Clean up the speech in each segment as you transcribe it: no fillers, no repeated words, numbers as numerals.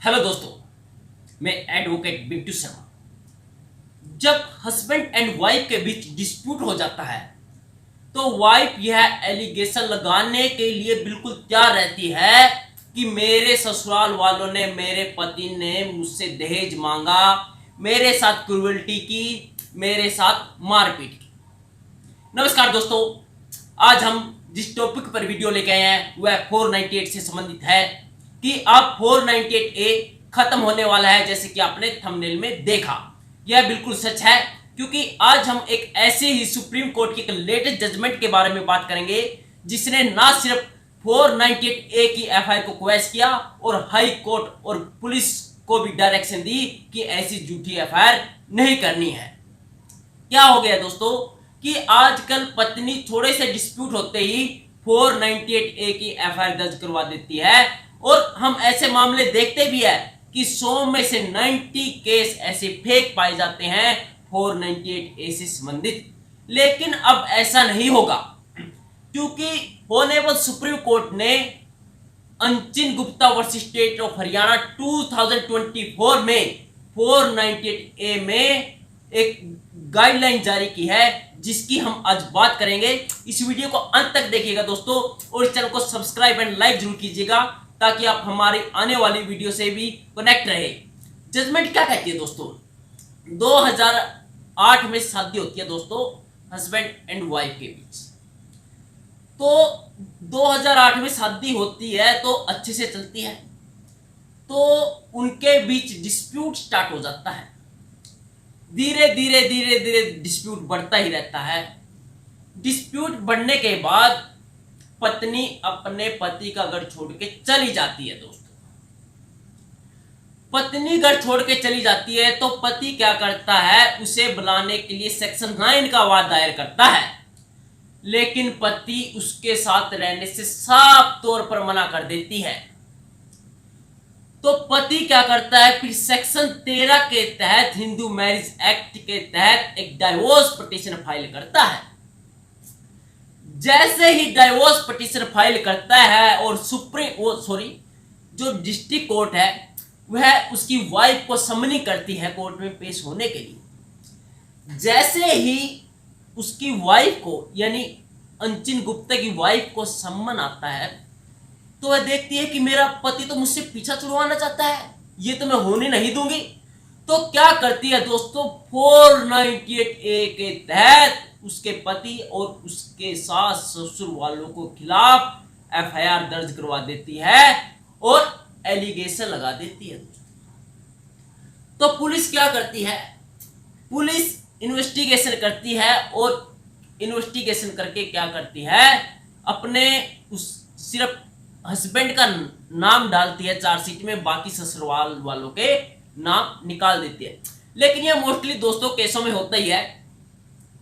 Hello दोस्तों, मैं advocate Bittu Sharma. जब हस्बैंड एंड वाइफ के बीच डिस्प्यूट हो जाता है तो वाइफ यह एलिगेशन लगाने के लिए बिल्कुल तैयार रहती है कि मेरे ससुराल वालों ने, मेरे पति ने मुझसे दहेज मांगा, मेरे साथ क्रूरल्टी की, मेरे साथ मारपीट की। नमस्कार दोस्तों, आज हम जिस टॉपिक पर वीडियो लेके आए हैं वह 498 से संबंधित है कि अब 498A खत्म होने वाला है, जैसे कि आपने थंबनेल में देखा। यह बिल्कुल सच है, क्योंकि आज हम एक ऐसे ही सुप्रीम कोर्ट की एक लेटेस्ट जजमेंट के बारे में बात करेंगे जिसने ना सिर्फ 498A की एफआईआर को क्वेश किया और हाई कोर्ट और पुलिस को भी डायरेक्शन दी कि ऐसी झूठी एफआईआर नहीं करनी है। क्या हो गया दोस्तों कि आजकल पत्नी थोड़े से डिस्प्यूट होते ही 498A की एफआईआर दर्ज करवा देती है, और हम ऐसे मामले देखते भी है कि 100 में से 90 केस ऐसे फेक पाए जाते हैं 498A से संबंधित। लेकिन अब ऐसा नहीं होगा, क्योंकि ऑनरेबल सुप्रीम कोर्ट ने Anchin Gupta versus state of Haryana 2024 में 498A में एक गाइडलाइन जारी की है, जिसकी हम आज बात करेंगे। इस वीडियो को अंत तक देखिएगा दोस्तों, और इस चैनल को सब्सक्राइब एंड लाइक जरूर कीजिएगा ताकि आप हमारी आने वाली वीडियो से भी कनेक्ट रहे। जजमेंट क्या कहती है दोस्तों? 2008 में शादी होती है दोस्तों हस्बैंड एंड वाइफ के बीच। तो 2008 में शादी होती है तो अच्छे से चलती है, तो उनके बीच डिस्प्यूट स्टार्ट हो जाता है। धीरे धीरे धीरे धीरे डिस्प्यूट बढ़ता ही रहता है। डिस्प्यूट बढ़ने के बाद पत्नी अपने पति का घर छोड़ के चली जाती है दोस्तों। पत्नी घर छोड़ के चली जाती है तो पति क्या करता है, उसे बुलाने के लिए सेक्शन 9 का वाद दायर करता है, लेकिन पति उसके साथ रहने से साफ तौर पर मना कर देती है। तो पति क्या करता है, फिर सेक्शन 13 के तहत, हिंदू मैरिज एक्ट के तहत एक डाइवोर्स पिटीशन फाइल करता है। जैसे ही डाइवोर्स पिटीशन फाइल करता है और जो डिस्ट्रिक्ट कोर्ट है वह उसकी वाइफ को समनी करती है कोर्ट में पेश होने के लिए। जैसे ही उसकी वाइफ को, यानी अंचिन गुप्ता की वाइफ को सम्मन आता है, तो वह देखती है कि मेरा पति तो मुझसे पीछा छुड़वाना चाहता है, ये तो मैं होने नहीं दूंगी। तो क्या करती है दोस्तों, 498A के तहत उसके पति और उसके सास ससुर वालों को खिलाफ एफआईआर दर्ज करवा देती है और एलिगेशन लगा देती है। तो पुलिस क्या करती है, पुलिस इन्वेस्टिगेशन करती है, और इन्वेस्टिगेशन करके क्या करती है, अपने उस सिर्फ हस्बैंड का नाम डालती है चार्जशीट में, बाकी ससुराल वालों के नाम निकाल देती है। लेकिन यह मोस्टली दोस्तों केसों में होता ही है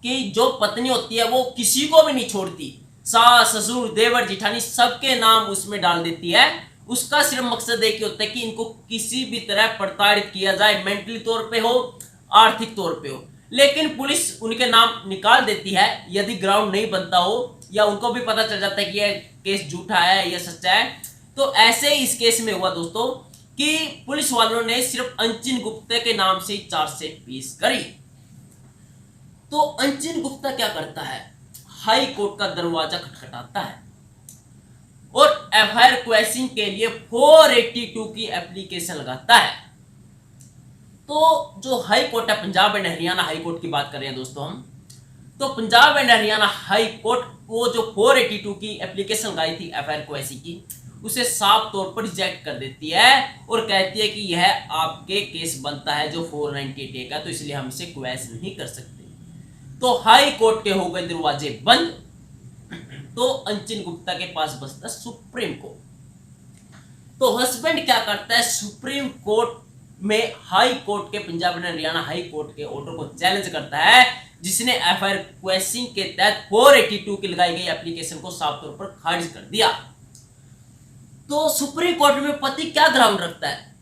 कि जो पत्नी होती है वो किसी को भी नहीं छोड़ती, सास ससुर देवर जिठानी सबके नाम उसमें डाल देती है। उसका सिर्फ मकसद एक ही होता है कि इनको किसी भी तरह प्रताड़ित किया जाए, मेंटली तौर पे हो, आर्थिक तौर पे हो। लेकिन पुलिस उनके नाम निकाल देती है यदि ग्राउंड नहीं बनता हो, या उनको भी पता चल जाता है कि यह केस झूठा है या सच्चा है। तो ऐसे ही इस केस में हुआ दोस्तों कि पुलिस वालों ने सिर्फ अंचिन गुप्ता के नाम से चार्जशीट पेश करी। तो अंचिन गुप्ता क्या करता है, हाई कोर्ट का दरवाजा खटखटाता है और एफआईआर क्वेश्चन के लिए 482 की एप्लीकेशन लगाता है। तो जो हाई कोर्ट है, Punjab and Haryana high court की बात कर रहे हैं दोस्तों हम, तो Punjab and Haryana high court वो जो 482 की एप्लीकेशन लगाई थी एफआईआर क्वेश्चन की, उसे साफ तौर पर रिजेक्ट कर देती है और कहती है कि यह आपके केस बनता है जो 498A का, तो इसलिए हम इसे क्वेश नहीं कर सकते। तो हाई कोर्ट के हो गए दरवाजे बंद। तो अंचिन गुप्ता के पास बचता सुप्रीम कोर्ट। तो हस्बैंड क्या करता है, सुप्रीम कोर्ट में हाई कोर्ट के, Punjab and Haryana high court के ऑर्डर को चैलेंज करता है, जिसने एफआईआर क्वेश्चन के तहत 482 की लगाई गई एप्लीकेशन को साफ तौर पर खारिज कर दिया। तो सुप्रीम कोर्ट में पति क्या ग्राउंड रखता है,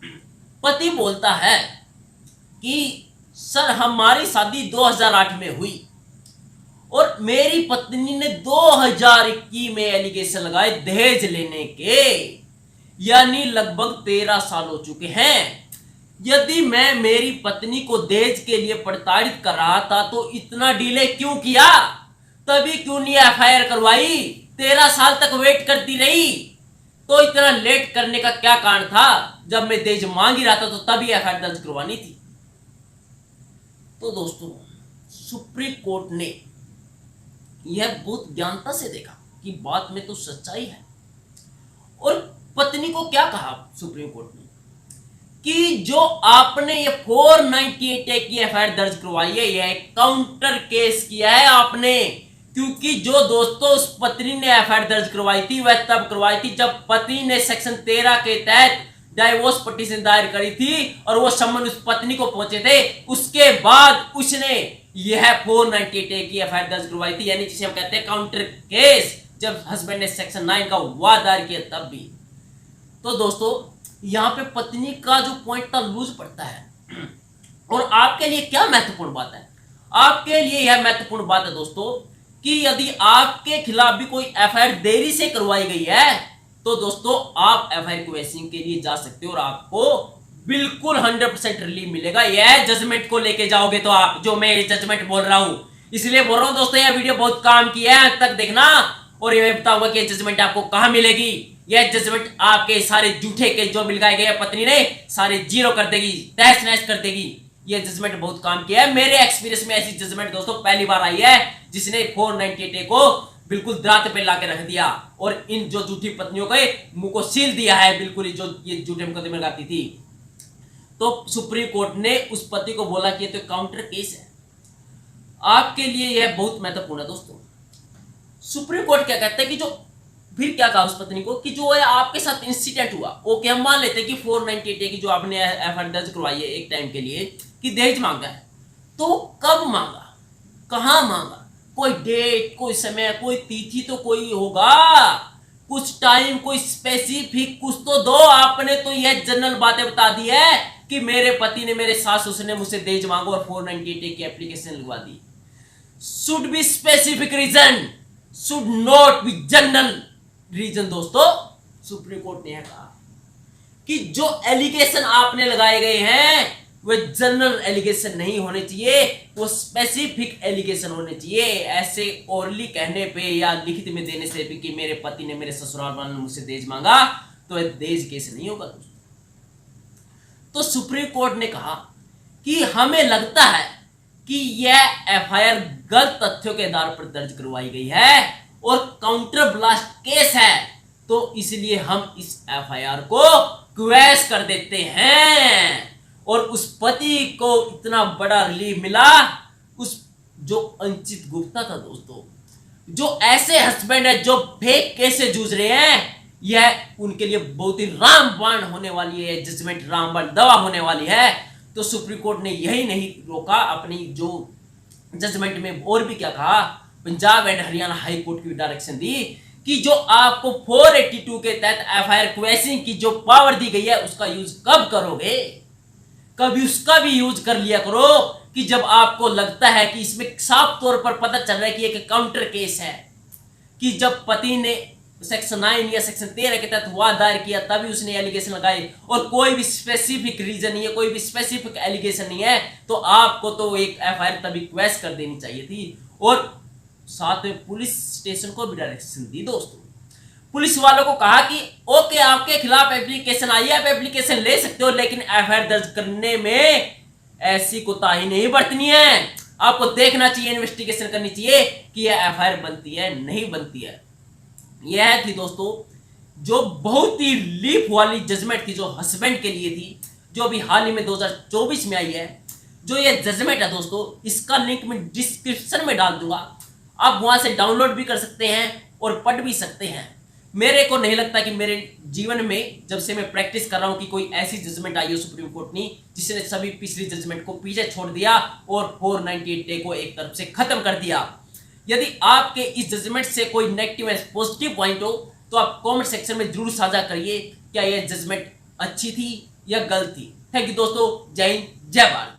पति बोलता है कि सर हमारी शादी 2008 में हुई और मेरी पत्नी ने 2021 में एलिगेशन लगाए दहेज लेने के, यानी लगभग 13 साल हो चुके हैं। यदि मैं मेरी पत्नी को दहेज के लिए प्रताड़ित कर रहा था तो इतना डिले क्यों किया? तभी क्यों नहीं एफआईआर करवाई? 13 साल तक वेट करती रही तो इतना लेट करने का क्या कारण था? जब मैं दहेज मांग ही रहा था तो तभी एफआईआर दर्ज करवानी थी। तो दोस्तों, सुप्रीम कोर्ट ने यह बहुत ज्ञानता से देखा कि बात में तो सच्चाई है, और पत्नी को क्या कहा सुप्रीम कोर्ट ने कि जो आपने ये 498 की एफआईआर दर्ज करवाई है, यह काउंटर केस किया है आपने। क्योंकि जो दोस्तों उस पत्नी ने एफआईआर दर्ज करवाई थी वह तब करवाई थी जब पति ने सेक्शन 13 के तहत डाइवोर्स पिटीशन दायर करी थी और वो सम्मन उस पत्नी को पहुंचे थे। उसके बाद उसने यह 498 की एफआईआर दर्ज करवाई थी, यानी जिसे हम कहते हैं काउंटर केस, जब हस्बैंड ने सेक्शन 9 का वाद दायर किया तब भी। तो दोस्तों, यहां पे पत्नी का जो पॉइंट था लूज पड़ता है। और आपके लिए क्या महत्वपूर्ण बात है? आपके लिए यह महत्वपूर्ण बात है दोस्तों कि यदि आपके खिलाफ भी कोई एफआईआर देरी से करवाई गई है तो दोस्तों आप एफआईआर क्वेश्चनिंग के लिए जा सकते हो और आपको बिल्कुल 100% रिलीफ मिलेगा। यह जजमेंट को लेके जाओगे तो आप, जो मैं जजमेंट बोल रहा हूं, इसलिए बोल रहा हूं दोस्तों, यह वीडियो बहुत काम की है, अंत तक देखना। और ये बताऊंगा कि जजमेंट आपको कहां मिलेगी। यह जजमेंट आपके सारे झूठे के जो मिलगाए गए पत्नी ने सारे जीरो कर देगी, तहस नहस कर देगी। यह जजमेंट बहुत काम किया है। मेरे एक्सपीरियंस में ऐसी जजमेंट दोस्तों पहली बार आई है जिसने 498 को बिल्कुल दरात पे लाके रख दिया और इन जो झूठी पत्नियों के मुंह को सील दिया है, बिल्कुल ही जो ये झूठे मुकदमे लगाती थी। तो सुप्रीम कोर्ट ने उस पति को बोला कि ये तो काउंटर केस है। आपके लिए यह बहुत महत्वपूर्ण है दोस्तों। सुप्रीम कोर्ट क्या कहता है कि जो फिर क्या कहा उस पत्नी को कि जो है आपके साथ इंसिडेंट हुआ, ओके हम मान लेते हैं कि 498 की जो आपने एफआईआर दर्ज करवाई है एक टाइम के लिए कि दहेज मांगा है, तो कब मांगा, कहां मांगा, कोई डेट, कोई समय, कोई तिथि तो कोई होगा, कुछ टाइम, कोई स्पेसिफिक कुछ तो दो। आपने तो यह जनरल बातें बता दी है कि मेरे पति ने, मेरे सास ससुर ने मुझसे दहेज मांगा और 498 की एप्लीकेशन लगवा दी। Should be specific reason, should not be general reason. दोस्तों, सुप्रीम कोर्ट ने कहा कि जो एलिगेशन आपने लगाए गए हैं वो जनरल एलिगेशन नहीं होने चाहिए, वो स्पेसिफिक एलिगेशन होने चाहिए। ऐसे ओरली कहने पे या लिखित में देने से भी कि मेरे पति ने, मेरे ससुराल वालों ने मुझसे दहेज मांगा, तो यह दहेज केस नहीं होगा दोस्तों। तो सुप्रीम कोर्ट ने कहा कि हमें लगता है कि यह एफआईआर गलत तथ्यों के आधार पर दर्ज करवाई गई है और काउंटर ब्लास्ट केस है, तो इसलिए हम इस एफआईआर को क्वेश कर देते हैं। और उस पति को इतना बड़ा रिलीफ मिला, उस जो अंचित गुप्ता था दोस्तों, जो ऐसे हस्बैंड है जो फेक केस से जूझ रहे हैं, यह उनके लिए बहुत ही रामबाण होने वाली है, जजमेंट रामबाण दवा होने वाली है। तो सुप्रीम कोर्ट ने यही नहीं रोका, अपनी जो जजमेंट में और भी क्या कहा, Punjab and Haryana high court की डायरेक्शन दी कि जो आपको 482 के तहत एफआईआर क्वेश्चनिंग की जो पावर दी गई है उसका यूज कब करोगे, कभी उसका भी यूज कर लिया करो कि जब आपको लगता है कि इसमें साफ तौर पर पता चल रहा है कि एक काउंटर केस है, कि जब पति ने सेक्शन 9 या सेक्शन 13 के तहत वाद दायर किया तभी उसने एलिगेशन लगाए और कोई भी स्पेसिफिक रीजन नहीं है, कोई भी स्पेसिफिक एलिगेशन नहीं है, तो आपको तो एक एफआईआर तभी क्वेश कर देनी चाहिए थी। और साथ में पुलिस स्टेशन को भी डायरेक्शन दी दोस्तों। पुलिस वालों को कहा कि ओके आपके खिलाफ एप्लीकेशन आई है, आप एप्लीकेशन ले सकते हो, लेकिन एफआईआर दर्ज करने में ऐसी कोताही नहीं बरतनी है। आपको देखना चाहिए, इन्वेस्टिगेशन करनी चाहिए कि यह एफआईआर बनती है नहीं बनती है। यह थी दोस्तों जो बहुत ही लीप वाली जजमेंट थी जो हस्बैंड के लिए थी, जो अभी हाल ही में 2024 में आई है। जो ये जजमेंट है दोस्तों, इसका लिंक मैं डिस्क्रिप्शन में डाल दूंगा, आप वहां से डाउनलोड भी कर सकते हैं और पढ़ भी सकते हैं। मेरे को नहीं लगता कि मेरे जीवन में जब से मैं प्रैक्टिस कर रहा हूं कि कोई ऐसी जजमेंट आई हो सुप्रीम कोर्ट ने जिसने सभी पिछली जजमेंट को पीछे छोड़ दिया और 498 डे को एक तरफ से खत्म कर दिया। यदि आपके इस जजमेंट से कोई नेगेटिव या पॉजिटिव पॉइंट हो तो आप कमेंट सेक्शन में जरूर साझा करिए, क्या यह जजमेंट अच्छी थी या गलत थी। थैंक यू दोस्तों, जय हिंद, जय भारत।